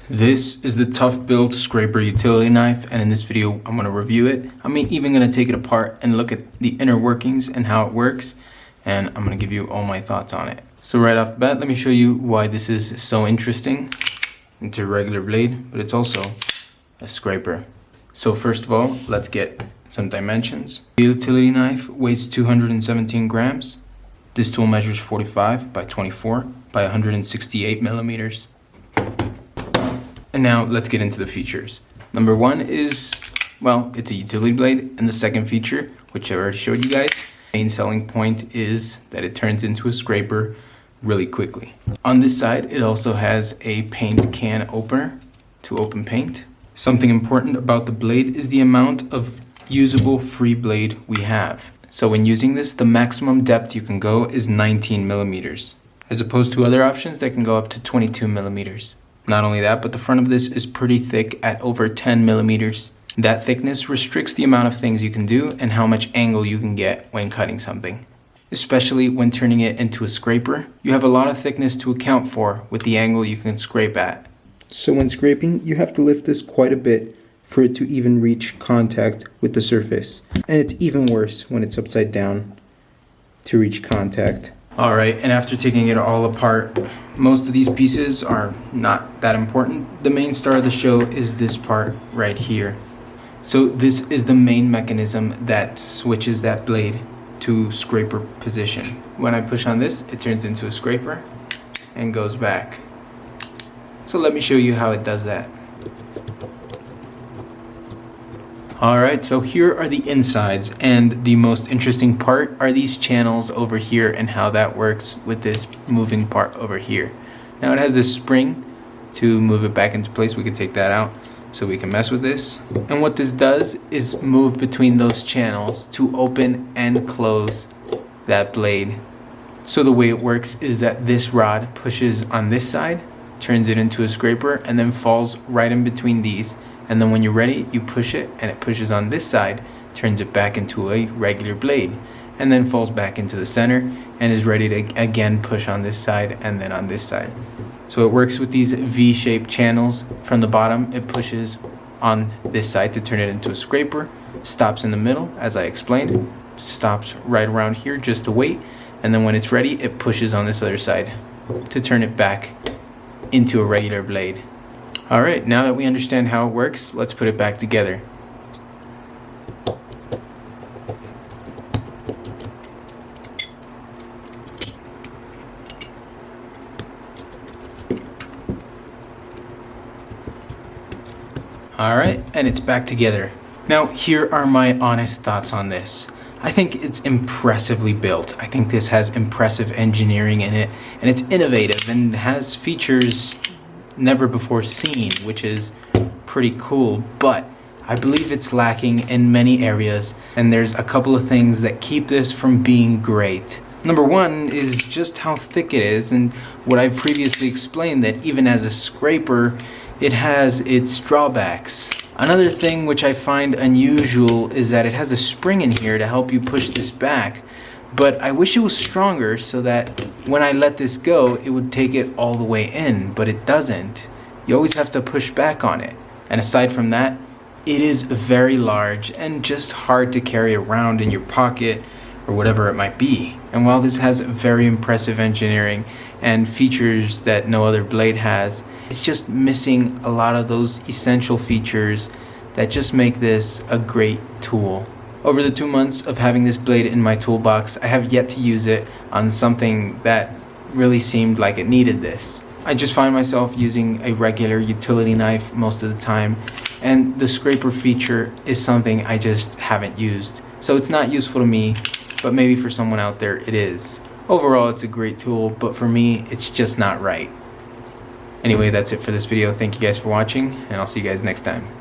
This is the Toughbuilt scraper utility knife, and in this video I'm going to review it. I'm even going to take it apart and look at the inner workings and how it works, and I'm going to give you all my thoughts on it. So right off the bat, let me show you why this is so interesting. It's a regular blade, but it's also a scraper. So first of all, let's get some dimensions. The utility knife weighs 217 grams. This tool measures 45 by 24 by 168 millimeters. And now let's get into the features. Number one is, well, it's a utility blade. And the second feature, which I already showed you guys, the main selling point is that it turns into a scraper really quickly. On this side, it also has a paint can opener to open paint. Something important about the blade is the amount of usable free blade we have. So when using this, the maximum depth you can go is 19 millimeters, as opposed to other options that can go up to 22 millimeters. Not only that, but the front of this is pretty thick at over 10 millimeters. That thickness restricts the amount of things you can do and how much angle you can get when cutting something. Especially when turning it into a scraper, you have a lot of thickness to account for with the angle you can scrape at. So when scraping, you have to lift this quite a bit for it to even reach contact with the surface. And it's even worse when it's upside down to reach contact. Alright, and after taking it all apart, most of these pieces are not that important. The main star of the show is this part right here. So this is the main mechanism that switches that blade to scraper position. When I push on this, it turns into a scraper and goes back. So let me show you how it does that. Alright, so here are the insides, and the most interesting part are these channels over here and how that works with this moving part over here. Now it has this spring to move it back into place. We can take that out so we can mess with this. And what this does is move between those channels to open and close that blade. So the way it works is that this rod pushes on this side, turns it into a scraper, and then falls right in between these. And then when you're ready, you push it and it pushes on this side, turns it back into a regular blade, and then falls back into the center and is ready to again push on this side and then on this side. So it works with these V-shaped channels. From the bottom, it pushes on this side to turn it into a scraper, stops in the middle, as I explained, stops right around here just to wait, and then when it's ready, it pushes on this other side to turn it back into a regular blade. Alright, now that we understand how it works, let's put it back together. Alright, and it's back together. Now, here are my honest thoughts on this. I think it's impressively built. I think this has impressive engineering in it, and it's innovative and has features never before seen, which is pretty cool, but I believe it's lacking in many areas, and there's a couple of things that keep this from being great. Number one is just how thick it is, and what I've previously explained, that even as a scraper, it has its drawbacks. Another thing which I find unusual is that it has a spring in here to help you push this back, but I wish it was stronger so that when I let this go, it would take it all the way in, but it doesn't. You always have to push back on it. And aside from that, it is very large and just hard to carry around in your pocket or whatever it might be. And while this has very impressive engineering and features that no other blade has, it's just missing a lot of those essential features that just make this a great tool. Over the 2 months of having this blade in my toolbox, I have yet to use it on something that really seemed like it needed this. I just find myself using a regular utility knife most of the time, and the scraper feature is something I just haven't used. So it's not useful to me, but maybe for someone out there it is. Overall, it's a great tool, but for me, it's just not right. Anyway, that's it for this video. Thank you guys for watching, and I'll see you guys next time.